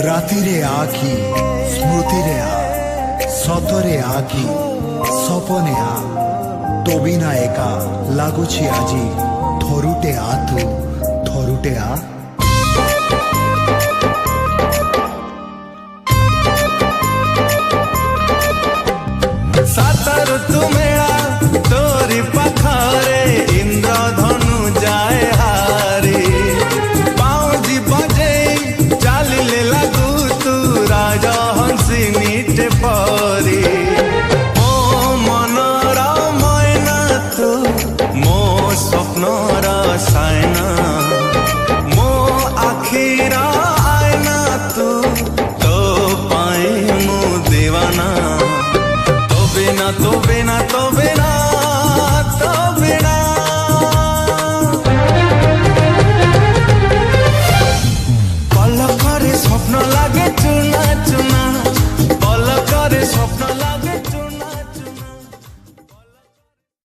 ରାତିରେ ଆଖି ସ୍ମୃତିରେ ସତରେ ଆଖି ସପନେ ତୋ ବିନା ଏକା ଲାଗୁଛି ଆଜି ଥରୁଟେ ତୁ ଥରୁଟେ सातर तू मेरा तोरी पाखरे इंद्रधनु जाए हारी पाउजी बजे चालिले लागू तू राजा हंसी नीटे परी ओ मनर मैना तू मो स्वप्नर सायना मो आखिर आयना तू तो पाए मु दीवाना तो बिना तो बिना तो बिना पलक रे स्वप्न लागे चुना चुना